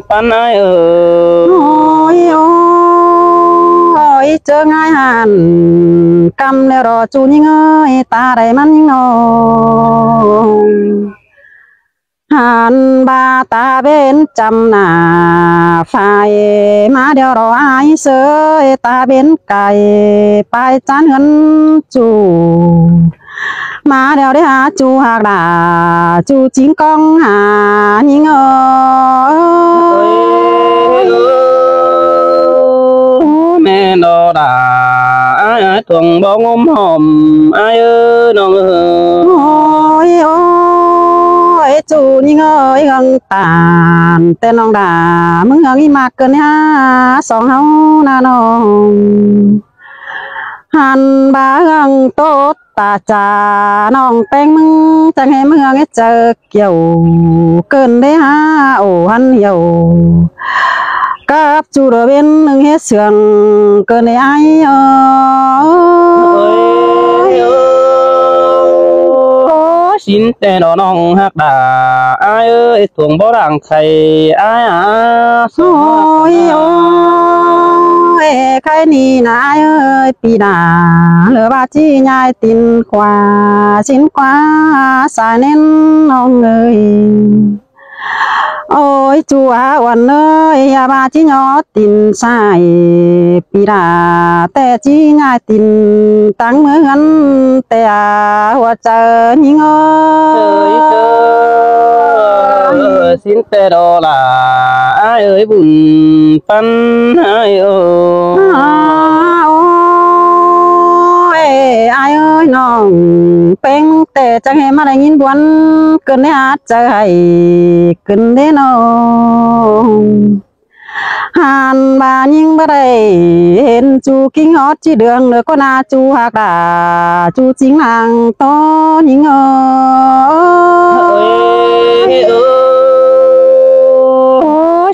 ปันไอ้โอ้ยโอ้ยเจอง่ายหันกำแล้วรอจูยิงเอ้ยตาได้มันยิงน้องหันบาตาเบนจำหน้าฝ่ายมาเดี๋ยวรอไอ้เสยตาเบนไก่ไปจานเงินจูมาเดี๋ยวได้หาจูหากด่าจูจิงกองหายิงเอ้ยแม่นอดาไอ้ทวงบ่งมหอมไอ้น้องโอ้ยโอ้ยจูยิงเอ้ยกังตานแต่น้องด่ามึงเอาอีมากเกินฮะสองเฮานาน้องหันบางังโตตาจาน้องแป้งมึงจังให้มึงเจอเกี่ยวเกินได้ฮะโอ้หันเหี่ยวกับจูระเวนนึงเฮ็ดเสืองเกินได้ไอ้สินแต่น้องฮักดาไอ้ทวงบ่ดังใครไอ้โอ้ยโอ้ยใครนี่นะเอ้ยปีหน้าเหลือว่าจี้ยายตินกว่าสินกว่าสายเน้นน้องเอ้ยโอ้ยจัววันเอ้ยอย่ามาจี้ยอตินสายปีหน้าแต่จี้ยายตินตั้งเหมือนแต่หัวใจยิงสินแต่ดอลาไอ้บุญปันไอ้โอ้ยไอ้น้องเป็นแต่จังให้มาได้ยินบวนเกินได้อาจจะให้เกินได้น้องหันบายิงบ่ได้เห็นจูกิ้งฮอดจีเดืองเลยก็น่าจูหักดาจูจริงนางโตยิง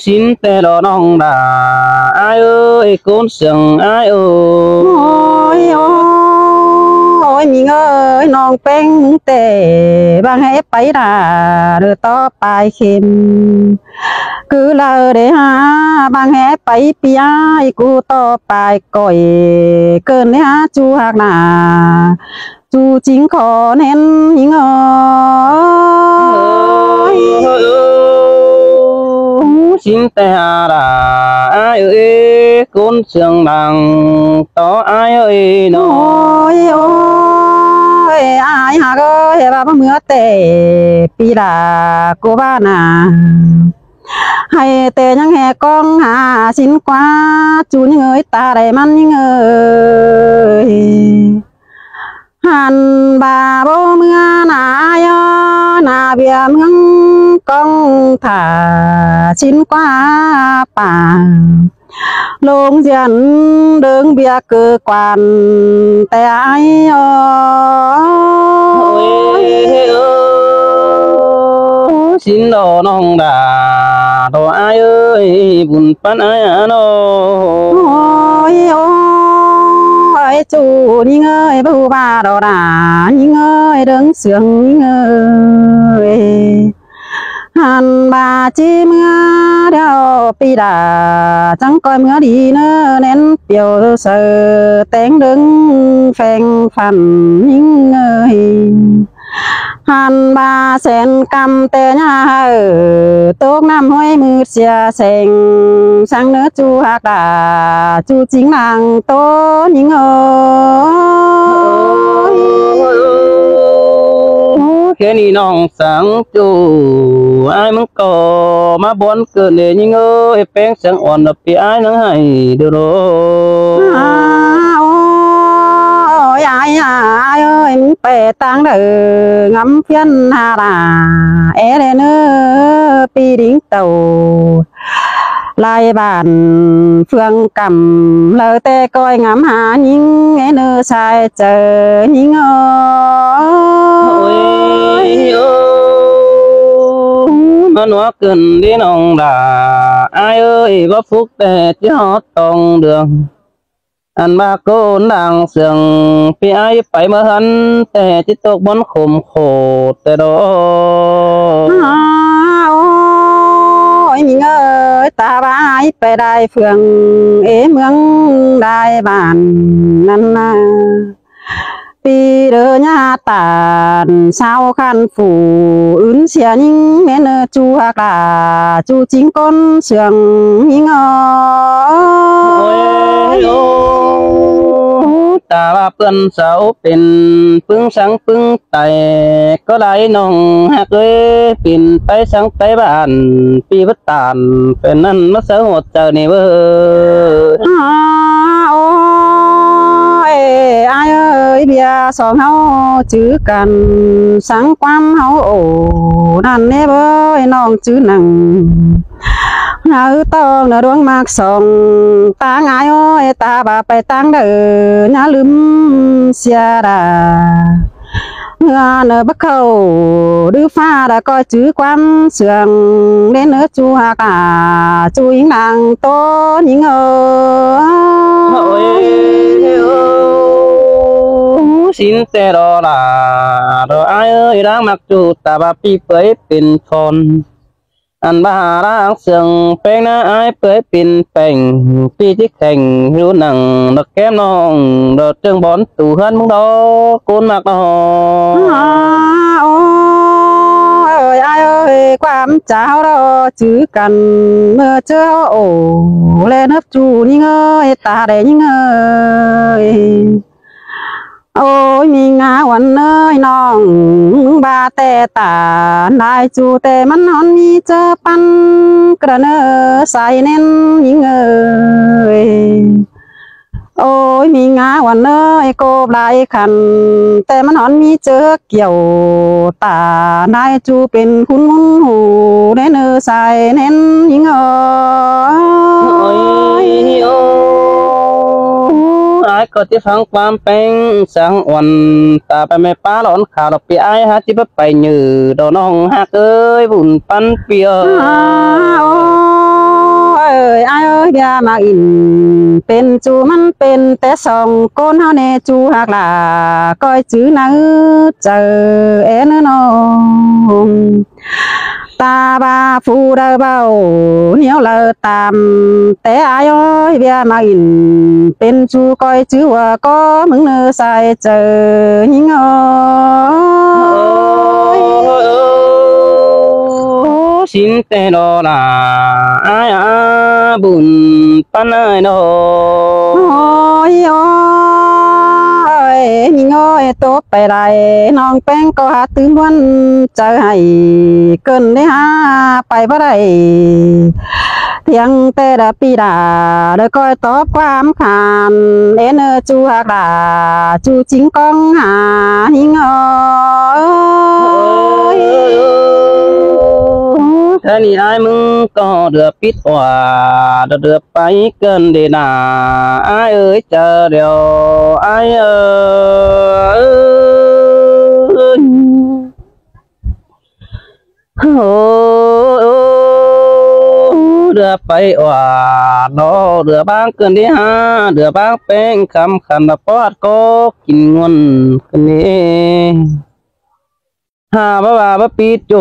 สินแต่น้องดาไอ้คนเสียงไอ้โอ้ยโอ้ยมีเอ้ยน้องเป็นแต่บางให้ไปด่าเด้อต่อไปเข็มคือเราได้หาบางให้ไปปีอ้ายกูต่อไปก่อยเกินได้หาจูหักหน้าจูจริงขอเน้นยิงสินแต่ดาไอ้คนเสียงดังต่อไอ้น้องโอ้ยโอ้ยไอ้หากเอ้ยว่าเมื่อแต่ปีดากูบ้านาให้แต่ยังแห่กองหาสินกว่าจูยิงเอ้ยตาได้มันยิงเอ้ยหันบาบ่เมื่อหน้าหน้าเบียเมืองกองถ่าสินกว่าป่าลงเจียนเดิงเบียเกือกวนแต่ไอ้สินน้องดาตัวไอ้บุญปันไอ้น้องโอ้ยโอ้ยจูยิงเอ้ยผู้บ้าดอดายิงเอ้ยเดิงเสืองยิงเอ้ยหันบาจีเมื่อเดียวปีดาจังก้อยเมื่อดีเนอเน้นเปียวเสือแต่งดึงแฝงฟันยิงเอ้ยหันบาแสนกำแต่ยาตกน้ำห้อยมือเสียแสงช่างเนื้อจูหักดาจูจริงนางโตยิงเอ้ยแค่นี้น้องสังจูไอ้มึงก็มาบนเกิดเลยยิงแป้งเสียงอ่อนปีไอ้นังให้เด้อโอ้ยไอ้เอ้ยมึงไปตั้งเด้องำเพี้ยนหาดาเอเลเนอปีดิ้งเต่าลายบานเฟืองกำเลอแต่ก้อยงามหายิงเนอชายเจอยิงมันว่าเกินที่น้องด่าไอ้ว่าฟุกแต่ที่ฮอดตองเดืองอันมาโกนดังเสียงพี่ไอ้ไปเมื่อหันแต่ที่ตกบนขมโคตรแต่ดอโอ้ยมีเงย ตาบายไปได้เฟืองเมืองได้บ้านนั่นนะปีเด้อญาตานชาวคันฝูอื่นเสียยิ่งแม่นจูหากาจูจริงก้นเสืองยิ่งตาว่าเปิ้นเสาเป็นปึ้งสังปึ้งไตก็ไหลน้องฮักเอ้ยปิ่นไปสังไปบ้านปีวัดตานเป็นนั่นมาเสาหดเจอนี่เว้ยโอ้ยอายเอ้ยเบียสองเฮาจื้อกันสังความเฮาโอ้นั่นแน่เว้ยน้องจื้อหนังหาต้องดวงมากสองตางายโอ้ยตาบาไปตั้งเด้ออย่าลืมเสียดาบักเข้าดื้อฟ้าดาก็จื้อความเสื่องเล่นจูหากาจูยิงนางโตยิงสินแต่รอลาดอายเอ้ยรักมักจูตาบาปีเปยเป็นคนอันบาร่างเสียงแป้งน้าอายเปยเป็นแป้งปีที่แข่งหิวหนังดอกแก้มน้องดอกเจิงบอนตู่เฮือนมึงดอกกูนมากดอกโอ้ยอายเอ้ยความเจ้าเราจื้อกันเมื่อเจอโอ้แลนับจูนี่เงยตาแดงนี่เงยโอ้ยมีงาวันเนยน้องบาแต่ตาได้จูแต่มันนอนมีเจอปันกระเนอใส่เน้นยิงเอ้ยโอ้ยมีงาวันเนยโกบลายคันแต่มันนอนมีเจอเกี่ยวตาได้จูเป็นคุณมุนหูได้เนอใส่เน้นยิงเอ้ยก็ที่ฟังความเป็นสังวันตาไปไม่ป้าร้อนข่าวดอกปีไอฮะที่ไปยือดอกน้องฮักเอ้ยบุญปันเปียเอ้ยเอ้ยอย่ามาอินเป็นจูมันเป็นแต่สองก้นเฮาเนจูหักลาก้อยจื้อนังเจอน้องตาบาฟูเดาเบาเหนียวเลอตามแต่อายอ้อยเบียมาอินเป็นจูก้อยจื้อว่าก็มึงเนื้อใส่เจอยิงสินแต่ดอลาอายบุญปันเอ้ยดอยิงโตไปได้น้องแป้งก็หาตื่นวันเจอให้เกินได้หาไปบ่ได้เพียงแต่ดาปีดาแล้วก็ตอบความขานจูหักดาจูจริงก้องหาหิงถ้านี่อายมึงก็เดือปิดว่าเดือไปเกินเดนาอายเอ้ยเจอเดียวอายเดือไปว่าดอเดือบางเกินที่ห้าเดือบางแป้งคำขันปอดก็กินงวนกันนี่หาบ่ปีโจ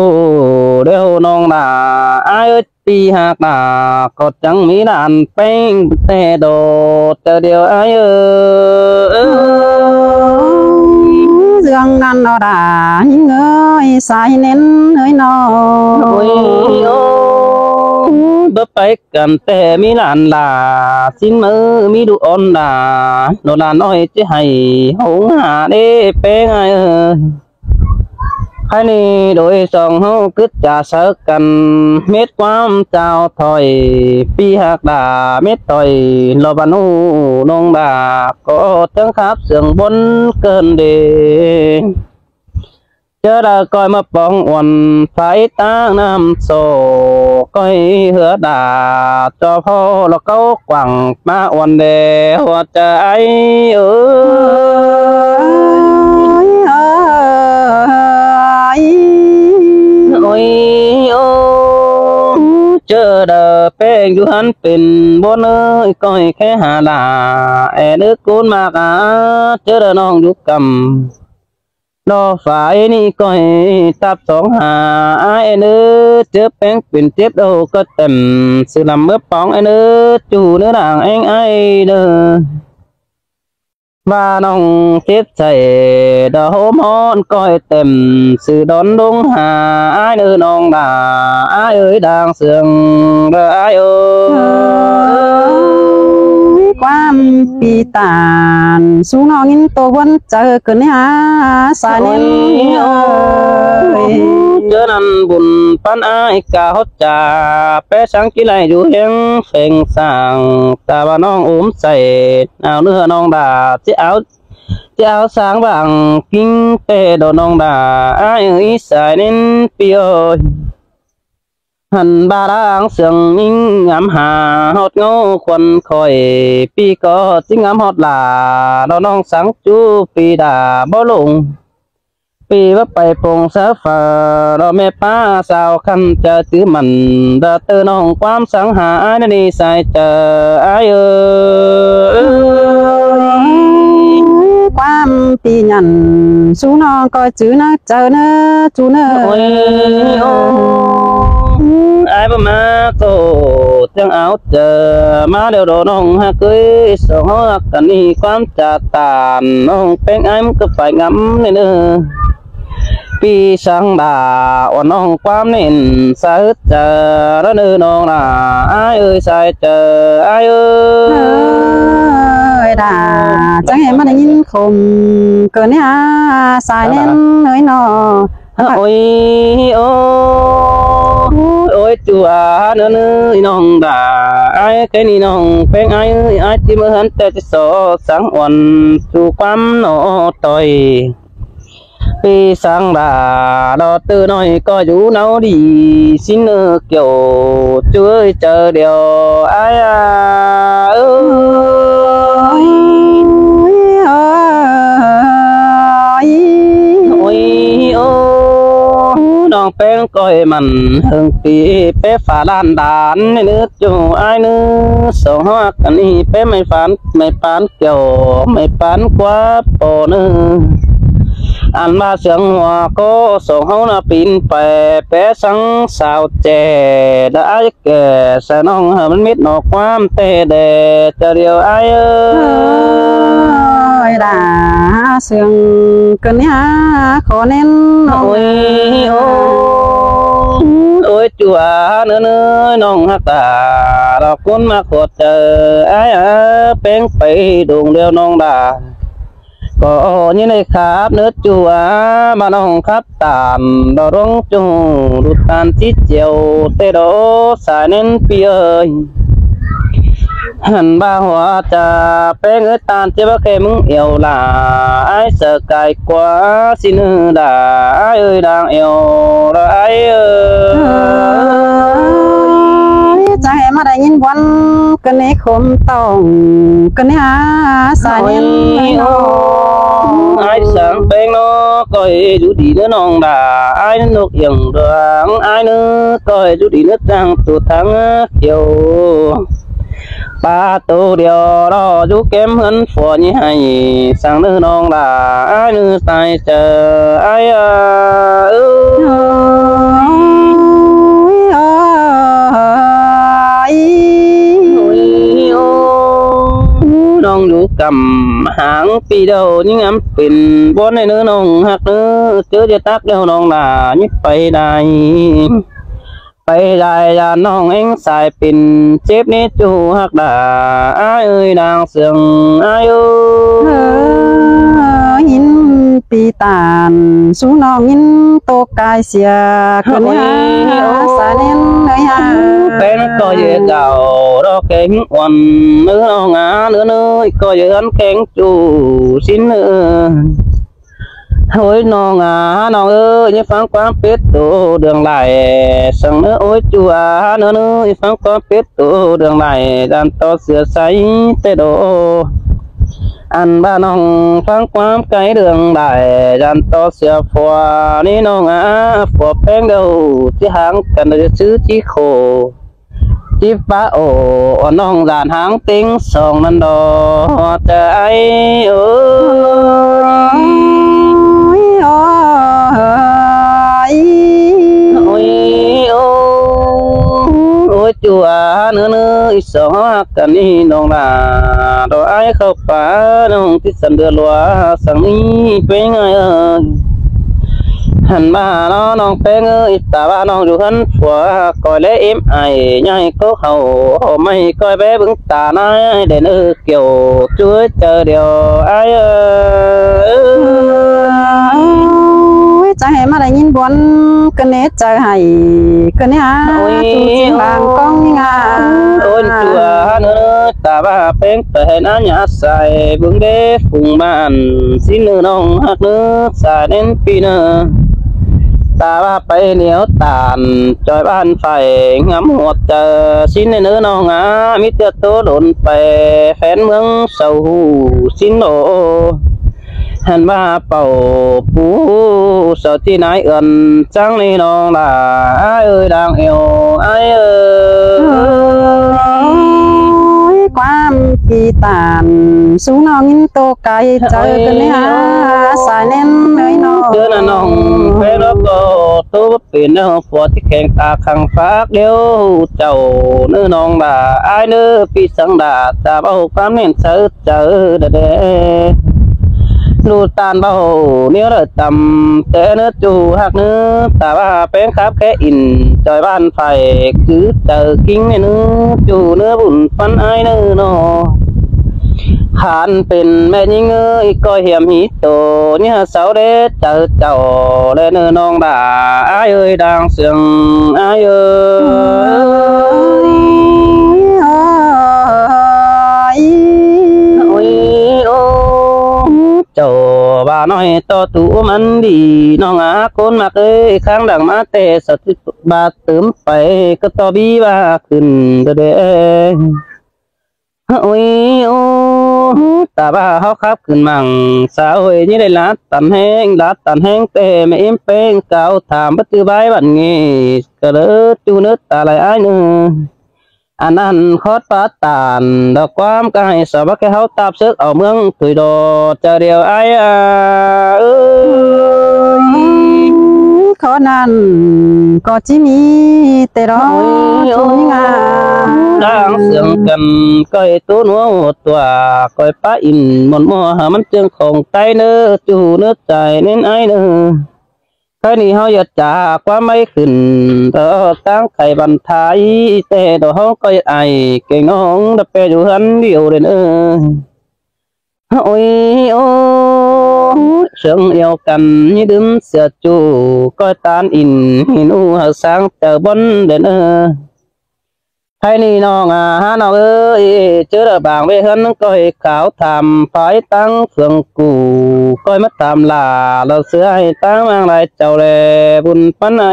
เดี๋ยวน้องนาอายตีหักนาก็จังมีด่านแป้งแต่โดดเจอเดียวอายเรื่องนั้นเราด่ายิงใส่เน้นน้องบ่ไปกันแต่มีหลานลาสิ้นมือมีดูอ่อนดาโนลาน้อยจะให้หงหาได้แป้งอายภายในโดยสองเฮาคึดจะเสกกันเม็ดความเจ้าถอยปีหักดาเม็ดถอยลบานูนงดาก็จังขับเสียงบนเกินเดเจอดาก้อยมาปองอ่อนไฟตั้งน้ำโซก้อยเหือดาจอพ่อแล้วก็กว่างมาอ่อนเดหัวใจเจอเดอแป้งอยู่หันเป็นบนก้อยแค่หาลานึกกูนมากเจอเดอน้องอยู่กำ ดอฝ่ายนี่ก้อยตับสองหาไอ้เนื้อเจ็บแป้งเป็นเจ็บโดก็เต็มสื่อลำเมื่อปองไอ้เนื้อจู่เนื้อด่างเองไอ้เด้อว่าน้องเจ็บใจดอโหมอนก้อยเต็มสื่อดอนดงหาไอ้เนื้อน้องด่าไอ้เอ้ยด่างเสืองเด้อไอ้เอ้ยความปีตานสู้น้องยินตัววันเจอกันเนี่ยสายเน้นเจอนั้นบุญปันอายกาฮดจ่าแปะสังกิไลอยู่เฮงเพ่งสร้างตาว่าน้องอุ้มใส่เอาเนื้อน้องด่าจะเอาสร้างบางกิ้งเตโดน้องด่าอายอีสายเน้นเปียวหันบาร่างเสียงยิ่งงามหาฮอดเงาควันคอยปีก็จิงงามฮอดหลาเราน้องสังจูปีดาบ่ลงปีว่าไปปงสาฟ้าเราแม่ป้าสาวคันจะตื้อมันดาเตอน้องความสังหาในนี้ใส่เจออายความปีนันสู้น้องก็จื้อนะเจอนะจูเนอายบ่มาโตจังเอาเจอมาเดี๋ยวโดน้องฮักเอ้ยสองฮักกันนี่ความจะตานน้องเป็นไอ้มันก็ไปงำนี่เด้อปีสังดาอ่อนน้องความเน้นสะอึดเจอแล้วเด้อน้องน่ะอายเอ้ยใส่เจออายเอ้ยด่าจังเห็นมาได้ยินคมเกินเนี่ยสายเน้นเอ้ยน้อโอ้ยโอ้ยจัวเนื้อน้องด่าไอ้แค่นี้น้องเป็นไอ้ที่เมื่อหันแต่จะสอสังอ่อนสู่ความหนอต่อยปีสังดาดอตื้อน้อยก็อยู่เนาดีสิ้นเกี่ยวช่วยเจอเดียวไอ้น้องเป็นก้อยมันหึงปีเป๊ะฝาลานดานในเนื้อจูไอ้เนื้อสองหักกันนี่เป๊ะไม่ฝันไม่ปานเกี่ยวไม่ปานกว่าโปเนื้ออันมาเสียงหัวก็ส่งเฮาหน้าปีนไปแปะสังสาวแจได้แก่ใส่น้องมันมิดหนอกความเตะเดจะเดียวไอ้ด่าเสียงกันเนี่ยขอเน้นโอ้ยจัวเนื้อน้องฮักตาเราคนมาขดเจอไอ้เป็นไปดวงเดียวน้องด่าก็ยี่ในครับเนื้อจัวมาน้องครับตามดอร้องจูดุดตานที่เจียวเตโดสายเน้นเปียหันบ้าหัวจะเป็นตานเจ็บแค่มึงเอวลาไอ้เสือกายกว่าสินด่าไอ้ดังเอวละไอ้ใจมาได้ยินวันกันในคมต้องกันเนี่ยสายเน้นไอ้สังเป็นน้อก็อยู่ดีเนื้อน้องด่าไอ้นกอย่างเดืองไอ้เนื้อก็อยู่ดีเนื้อจังตัวทั้งเขียวปลาตัวเดียวรออยู่เก็มหันฝนยี่ให้สั่งเนื้อน้องด่าไอ้เนื้อใส่เจอไอ้น้องอยู่กำหางปีเดียวยิ่งำเป็นบนในเนื้อน้องหักเนื้อเจอจะตักเดียวน้องด่ายิบไปได้ยาน้องเอ็งสายปิ่นเจ็บนี้จูหักด่าไอ้เอ้ยนางเสียงไอ้ยินปีตานสู้น้องยินโตกายเสียกันเนี่ยสายเน้นเลยฮะเป็นก็เยอะเก่ารอแข็งวันเนื้อน้องเนื้อก็เยอะแข็งจูสิ้นโอ้ยน้องน้องเอ้ยฟังความเป็ดตัวเดืองไหลสั่งเนื้อโอ้ยจัวเนื้อฟังความเป็ดตัวเดืองไหลดันต่อเสือใสเตโดอันบ้านน้องฟังความไกลเดืองไหลดันต่อเสือฟัวนี่น้องฟัวแป้งเดียวที่หางกันจะซื้อที่โคจีฟ้าโอ้น้องดานหางติ้งสองนันดอใจ โอ้ยโอ้ยจัวเนื้ออีสองกันนี่น้องลาดอกไอ้เข้าป่าน้องที่สันเดือลัวสังนี้เป็นไงหันมาน้องเป็นแต่ว่าน้องอยู่หันผัวก้อยเล่เอ็มไอ้ยังก็เขาไม่ก้อยแบ๊บึงตาหน้าเด่นเกี่ยวช่วยเจอเดียวไอ้ใจให้มาได้ยินบนกันเนใจให้กันเนี่ยตูจิงบางกองนี่งาโอนจัวเนื้อแต่ว่าเป็นแต่น้าหยาใส่บึงเด้ฝุ่งบ้านสิเนื้อน้องหักเนื้อสายเน้นปีเนื้อตาว่าไปเหนียวตานจอยบ้านไฟงามหัวเจอสินเนื้อน้องมิเตอโตโดนไปแฟนเมืองเสาหูสินโนหันมาเป่าปูเสาที่ไหนเอินจังนี่น้องล่ะเอ้ยดังเอวเอ้ยความปีตานสูงน้องยินโตไกลเจอกันเนี่ยสายเน้นเลยน้องเจอน้องแฟนแล้วก็ตัวเป็นเนื้อฝอที่แข็งตาขังฟ้าเดียวเจ้าเนื้อน้องล่ะไอ้เนื้อปีสังดาตาเบาความเน้นเจอเด้ลูตานเบาเนื้อต่ำแต่เนื้อจูหักเนื้อแต่ว่าเป็นครับแค่อินจอยบ้านไฟคือเจอกิ้งเนื้อจูเนื้อบุญฟันไอเนื้อนอขานเป็นแม่ยิงก็เหี่ยมหิโตเนี่ยเสาเด็ดเจอเจ้าและเนื้อน้องด่าไอเอ้ยดังเสียงไอเอ้ยเจ้าบ้าน้อยต่อตัวมันดีน้องคนมาเคยข้างดังมาแต่สติบาเติมไปก็ต่อบีว่าขึ้นเด้โอ้ยโอ้ตาบ้าเขาขับขึ้นมั่งสาวเอ้ยนี่ได้ลัดตันแห้งแต่ไม่เอ็มเป้งเก่าถามปัจจุบันบัดงี้ก็เลยจูนึกตาไหลไอ้เนื้ออันนั้นคอดปาตานดอกความกายสาวแค่เขาตับซึกเอาเมืองถุยโดเจอเดียวไอ้ขอนั้นก็จิมีแต่รอทุนงาดังเสียงกันก้อยตัวนัวตัวก้อยป้าอินหมดมัวหามันจึงของใจเนื้อจูเนื้อใจเน้นไอ้เนื้อแค่นี้เขาอยากจากว่าไม่ขึ้นต่อตั้งไข่บันทายแต่ดอกเขาก็ไอเก่งน้องดับเปอยู่หันเดียวเลยโอ้ยโอ้เสียงเดียวกันนี่ดึงเสียจูก็ตานอินหินูหาสางเจอบนเด่นใครนี่น้องน้องเอ้ยเจอบางเวหันก็ขาวทำไฟตั้งเฟืองกูก็มาตามลาเราเสือให้ตั้งมางไรเจ้าแลบุญปันไหน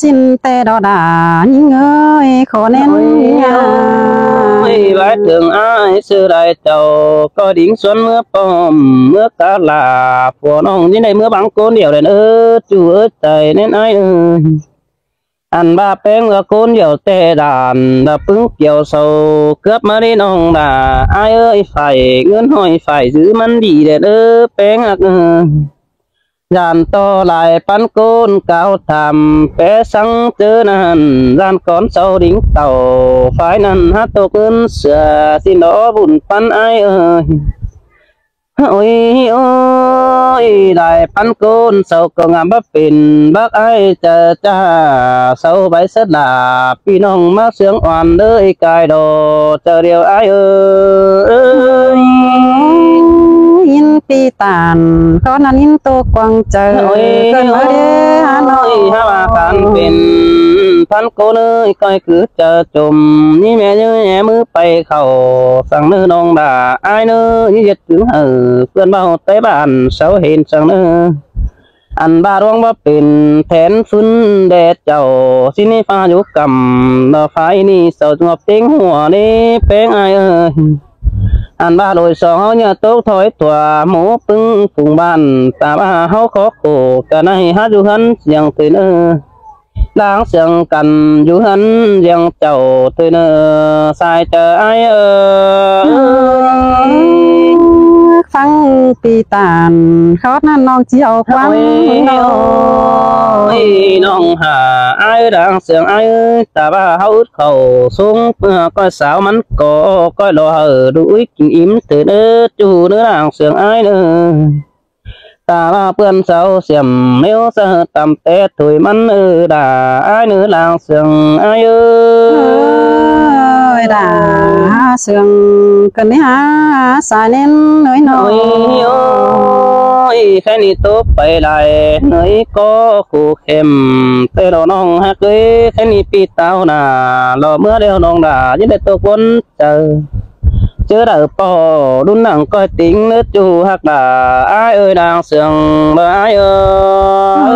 สิ้นแต่ดอดายิ่งเอ้ยขอเน้นไม่หลายถึงอ้ายเสือได้เจ้าก็ดิ่งสวนเมื่อปอมเมื่อกาลาผัวน้องที่ในเมื่อบางคนเดียวเลยจูใจเน้นไอ้อันบ้าแป้งเมื่อคนเดียวแต่ด่านดับปึ้งเกี่ยวเสาเกือบมาได้น้องด่าไอ้ไฟเงินห้อยไฟซื้อมันดีเด็ดแป้งยานต่อหลายปันโกนเก่าทำแปะสังเจอนั้นยานก้อนเสาดิ่งเต่าฝ่ายนั้นหาตกเงินเสือสินดอบุญปันไอ้โอ้ยโอ้ยได้ปันโกนเสาก็งามบ่เป็นบักไอ้จะจ้าเสาใบเสดาพี่น้องมาเสียงอ่อนเลยกายดอเจอเดียวไอ้ยินปีตานก็นั้นยินโตกวางเจอเกินมาเด้ฮานอยฮาว่ากันเป็นพันโกเนยก้อยคือเจอจมนี่แม่ยื้อมือไปเข้าสั่งเนื้อน้องด่าไอ้เนื้อยี่ยึดถึงเพื่อนเบาเตะบ้านเสาเห็นสั่งเนื้ออันบาร้องว่าเป็นแผนฟื้นแดดเจ้าสินี่ฟ้าอยู่กำดอกไฟนี่เสาจงบเต็งหัวนี่แป้งไอ้อันบ้าโดยสองเขาเนี่ยโต๊ะถอยตัวหมูปึ้งฝุ่งบ้านตาบ้าเขาขอโขกันให้ฮัดอยู่หันเสียงตื่น đang sương cần du hân riêng chầu tôi nơ sai chờ ai ơi ฟังปีตานเขานั่นน้องเจียวควัน ôi nong hà ai đang sương ai ơi ta ba hậu khẩu xuống coi sao mắn có coi lo hở đuổi im từ nơ chủ nữa đang sương ai nữa ta ba bươn sao xiêm nếu sơ tầm té tuổi mắn đà ai nữa làng sương ai ơi ด่าเสืองกันนี่ฮะสายเน้นน้อยน้อย ôi cái này tốt phải lại nơi có khu khem tê đồ nong hát cái này pi tao nà lò mưa đeo nong đà với để tôi quân chờ chưa đợi bỏ đun nặng coi tính nước chu hát đà ai ơi đang sương ai ơi